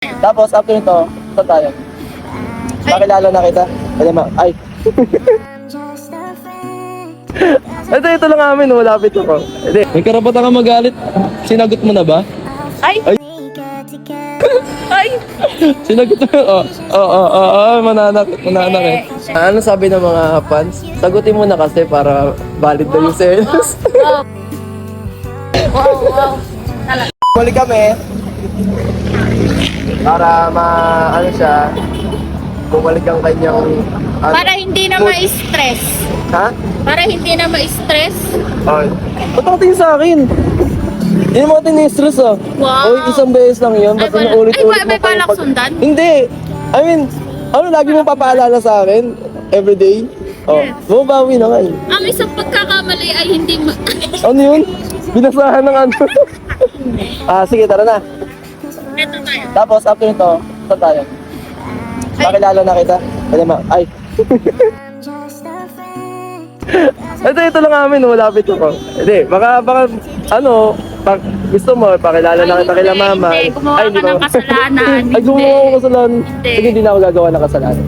Tapos, after nito, saan tayo? Makilala na kita. Pwede ay. Ito lang amin, malapit ako. Hindi, may karapatan ka magalit. Sinagot mo na ba? Ay! Ay. Ay! Sinagot mo? Mananakit eh. Ano sabi ng mga fans? Sagutin mo na kasi para valid na yung sales. Wow! Balik kami. Para ano siya, bumalik ang kanyang... Para hindi na ma-stress. Ha? Para hindi na ma-stress. Ay. Ba't nakatingin sa akin? Hindi mo tini-stress ah. Wow. Oy, isang beses lang yun. Ba't inuulit-ulit may balak sundan? Hindi. I mean, lagi mo papaalala sa akin? Everyday? Oh, Yes. bumabawi na nga eh. Ang isang pagkakamali ay hindi Ano yun? Binasahan ng ano? Sige, tara na. Ito tayo. Tapos, after nito, saan tayo? Makilala na kita. Pwede ay. Ito lang amin, malapit ako. Hindi, baka, pag gusto mo, pakilala na kita kila mama. Hindi, gumawa ka ng kasalanan. Ay, gumawa ako ng kasalanan. Hindi. Sige, hindi na ako gagawa ng kasalanan.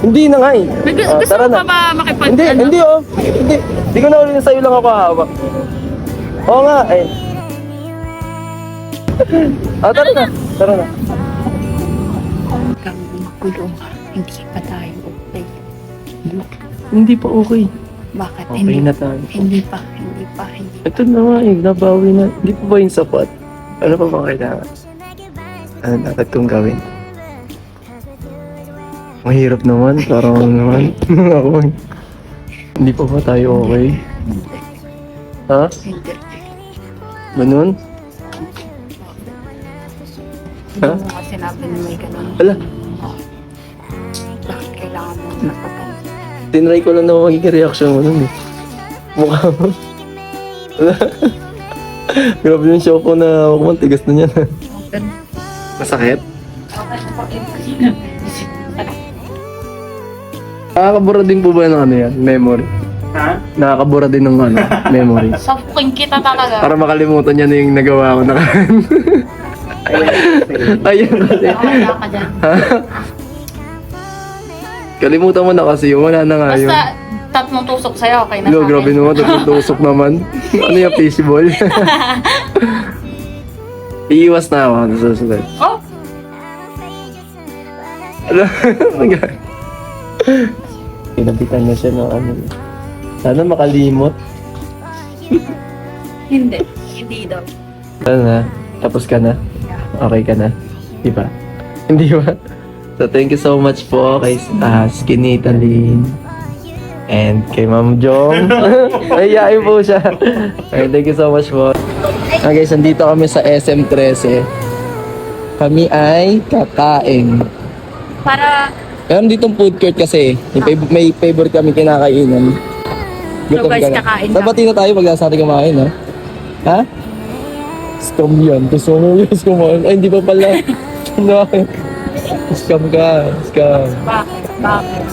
Hindi na nga eh. Gusto Tara mo na. pa ba makipag... Hindi. Hindi ko na ulit sa'yo lang ako hawak. Oo nga eh. Tara na. Kang makulong. Hindi pa tayo okay. Hindi pa okay. Bakit? Okay na tayo. Hindi pa. Ito na nga eh, nabawi na. Hindi pa ba yung sapat? Ano pa ba kailangan? Ano dapat kong gawin? Mahirap naman, parang naman. Ako hindi pa ba tayo okay? Ha? Hindi. Ganun? Ha? Hindi mo nga sinabi na may ganun. Ala, Bakit kailangan mo napagano? tinry ko lang na magiging reaction mo nun eh. Mukha mo. Ala. Grabe yung show ko na ako, tigas na yan. Masakit? Nakakabura din po ba ng ano yan? Memory? Ha? Nakakabura din ng ano? Memory? Sapukin kita talaga. Para makalimutan niya na yung nagawa ko na kan. Ayun kasi. Wala ka dyan. Ha? Kalimutan mo na kasi yun. Wala na nga yun. Basta tatlong tusok sa'yo, okay na No, sa grabe akin. naman. Tusok naman. Ano yung fishball? Iiwas na ako sa susunod. Oh! Ano? Pinabitan na siya ng ano. Sana makalimot. Hindi. Hindi daw. Ano na? Tapos ka na? Okay ka na? Di ba? Hindi ba? So thank you so much po kay Skinny Talin and kay Ma'am Jong. Ayayin po siya. Okay, thank you so much po. Okay, guys, nandito kami sa SM13. Kami ay kakain. Para... Meron ditong food court kasi. May favorite kami kinakainan. So guys, kakain Sa kami. bati na tayo pag nasa atin kumain, ha? Ha? Scam yan. Gusto mo yung kumain. Ay, hindi pa pala. No. Scam ka. Scam. Bakit?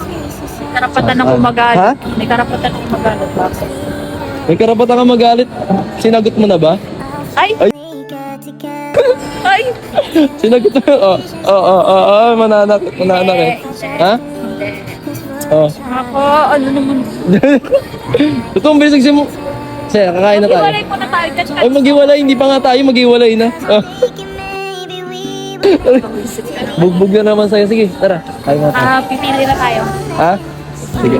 May karapatan ako Ha? magalit. May karapatan ako magalit. Bakit? May karapatan ka magalit. Sinagot mo na ba? Ay! Ay. Ay! Sinagot mo? Mananakit eh. Ha? Hindi. Oh. Ako, ano naman. Totoong bisig mo. Sige, kakain na tayo. Iwalay mo na tayo dyan. Ay, maghiwalay. Hindi pa nga tayo. Maghiwalay na. Oh. Bugbog na naman sa'yo. Sige, tara. Kain na tayo. Pipili na tayo. Ha? Sige.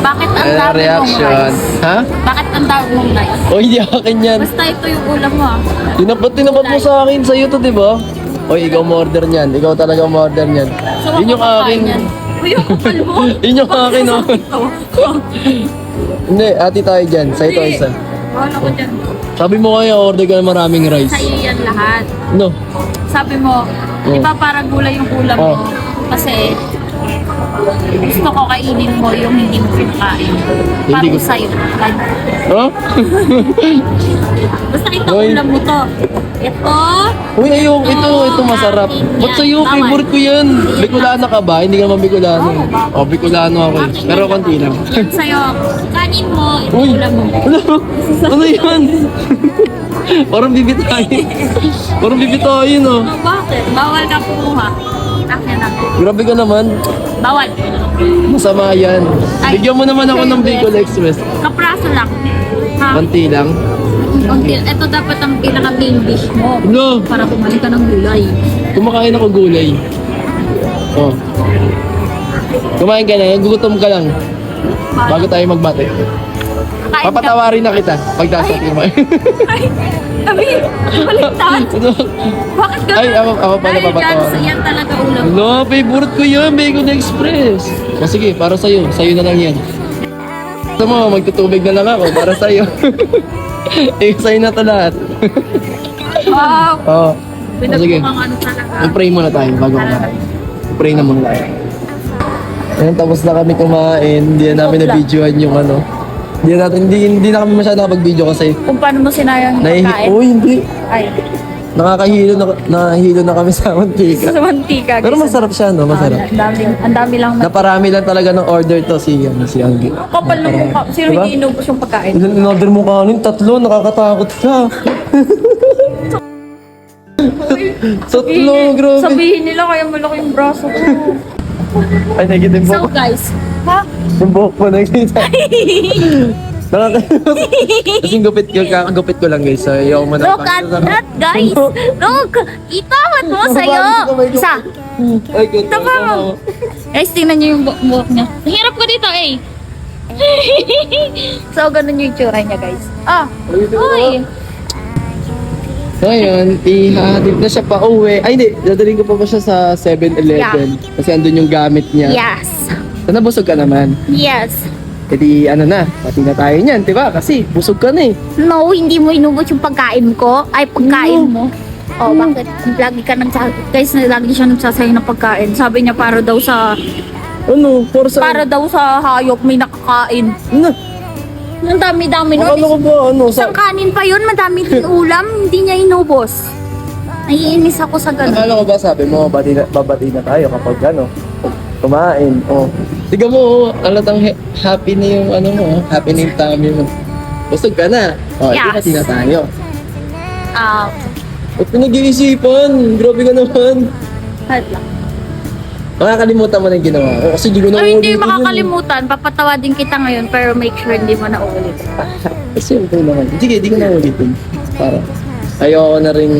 Bakit ang Ano dami mong reaction? rice? Ha? Bakit ang dami mong rice? O, hindi akin yan. Basta ito yung ulam mo ah. Tinapat mo sa akin. Sa'yo to, di ba? Oy, ikaw mo-order niyan. Ikaw talaga mo-order niyan. So, Yun yung akin. Uy, yung kapal mo. Yun yung akin, oh. Hindi, ati tayo dyan. Sa'yo to isa. Wala ko dyan. Sabi mo kaya, order ka ng maraming rice. Sa'yo yan lahat. No. Sabi mo, di ba parang gulay yung ulam mo? Oh. Kasi Gusto ko kainin mo yung hindi mo kinakain. Hindi Paano ko- sa'yo? Oh? Basta ito Hoy. ulam mo to. Ito. Uy, ayun, ito masarap. Ba't sa'yo? Bawal. Favorite ko yan. Bicolano ka ba? Hindi ka man Bicolano. Oh, Bicolano ako eh. Pero konti lang. Yan sa'yo. Kanin mo. Ito Uy! ulam mo. Ano yan? Parang bibitayin. Parang bibitayin oh. Oh, bakit? Bawal ka kumuha. Akin na. Grabe ka naman. Bawal. Masama yan. Ay. Bigyan mo naman ako ng Bicol Express. Kapraso lang. Ha? Konti lang. Konti. Ito dapat ang pinaka-main dish mo. No, Para kumain ka ng gulay. kumakain ako gulay. Oh. Kumain ka na, gugutom ka lang. Bago tayo magbate. Kain ka. Papatawarin na kita pag nasa kumain. Ay, sabi, baliktad. Bakit ganun? Ay, ako pala Dahil papatawa. dyan, yan talaga ulam. No, favorite ko yun, Bacon Express. O sige, para sa'yo. Sa'yo na lang yan. Gusto mo, magtutubig na lang ako para sa'yo. Sa'yo na to lahat. Wow. Oo. O sige, Pinagmukhang ano talaga. mag-pray muna tayo bago kumain. Pray na muna tayo. Ayun, tapos na kami kumain. Hindi na namin na-videoan yung ano. Hindi na kami masyado nakapag-video kasi Kung paano mo sinayang yung pagkain. Uy, hindi. Ay, Nakahilo na kami sa mantika. sa mantika. Pero guys. masarap siya, no? Masarap. Ang dami lang. Naparami lang talaga ng order to si Anggi. Kapal na mukha. Sino Diba? hindi inubos yung pagkain? Ilan in-order mo kanin? 3, nakakatakot ka. 3, grabe. Sabihin nila kaya malaki yung braso ko. Ay, nakikita yung So buhok. guys, ha? Yung buhok mo, nakikita. Kasing kakagupit ko lang guys. So, ayaw mo na. Look at that, guys. Look! Itawan mo sa'yo. Isa. Ay, good. Tama mo. Guys, tingnan niyo yung buhok niya. Hirap ko dito, eh. So, ganun yung itsura niya, guys. Ah, uy. So, ayun, ihahatid na siya pa uwi. Ay, hindi. Dadaling ko pa siya sa 7-Eleven. Kasi andun yung gamit niya. Yes. Sana busog ka naman. Yes. E di, ano na, pati na tayo niyan, di ba? Kasi busog ka na eh. No, hindi mo inubos yung pagkain ko. Ay, pagkain mo. Oh, bakit? Lagi ka guys, lagi siya nagsasayang ng pagkain. Sabi niya para daw sa Ano? para daw sa hayop may nakakain. Ano? Ang dami-dami nun. Akala ko ba, ano? Isang kanin pa yun, madami din ulam, hindi niya inubos. Naiinis ako sa ganun. Akala ko ba, sabi mo, babati na tayo kapag ano, kumain. Oh. Tiga mo, alatang happy na yung ano mo, happy na yung tummy mo. Busog ka na. Oh, Yes. ito na tayo. Ah, Ba't pinag-iisipan? Grabe ka naman. hala. Makakalimutan mo na yung ginawa ko. Kasi di ko na Ay, hindi uulitin yun. makakalimutan. Papatawadin kita ngayon, pero make sure hindi mo na ulit. Kasi okay naman. Sige, di ko na ulitin. Para. Ayoko na rin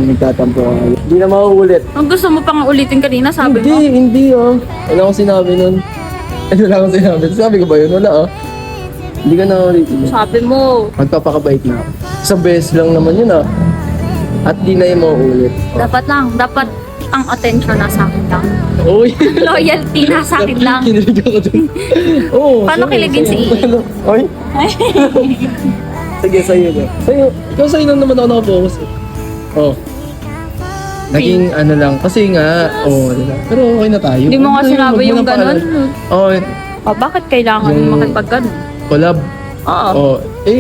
nagtatampo. Hindi na mauulit. Kung gusto mo pang ulitin kanina, sabi mo. Hindi oh. Wala akong sinabi nun. Wala akong sinabi. Sabi ko ba yun? Wala oh. Hindi ko na ulitin yun. Sabi mo. Magpapakabait na ako. Isang beses lang naman yun ah. At di na yung mauulit. Dapat ang attention nasa akin lang. Uy. Loyalty nasa akin lang. Kinilig ako dun. Oo. Paano sige, kiligin sige. si Ian? Oy. Sige, sa'yo na. Sa'yo. Ikaw sa'yo lang naman ako nakafocus. Oh. Naging ano lang. Kasi nga, diba? Pero okay na tayo. Hindi mo nga Ano, sinabi wag mo yung nang ganun. paalam. Oo. Bakit kailangan Yung- makipag ganun? Collab. Oo. Oh. Why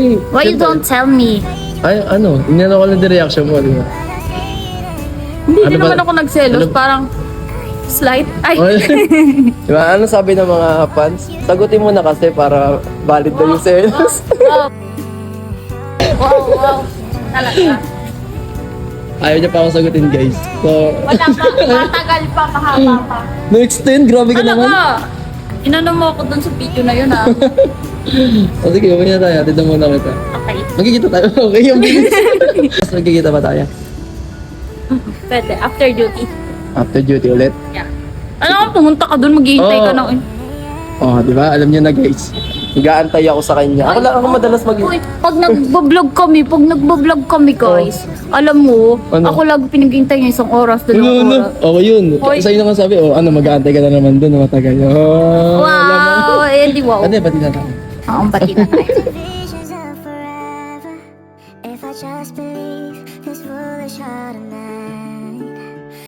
you syempre. don't tell me? Ay, ano? Inano ko lang din reaction mo, di ba? Hindi Ano din ba- naman ako nagselos. ano- Parang slight. Ay. Oh, di ba? Ano sabi ng mga fans? Sagutin mo na kasi para valid na yung sales. Wow. Talaga. Ayaw niya pa ako sagutin, guys. So, Wala pa. Matagal pa. Mahaba pa. no-extend. Grabe ka naman. Talaga. Inano mo ako dun sa video na yun ah. O sige, okay na tayo. Atid na muna kita. Okay. Magkikita tayo. Okay, yung bilis. Mas magkikita pa tayo. Pwede. After duty. After duty ulit. Yeah. Ano kung pumunta ka dun, maghihintay ka Oo. na. Oh, di ba? Alam niyo na, guys. Nag-aantay ako sa kanya. Ako madalas Uy, pag nagbablog kami guys, alam mo, Ano? ako lang pinaghintay niya isang oras, Ano, dalawang ano? oras. Oh, yun. Hoy. Sa'yo na nga sabi, mag-aantay ka na naman doon, matagal. Oh, alam mo. Wow! Eh, di wow. Ano, ba't na tayo? Oo, pati na tayo.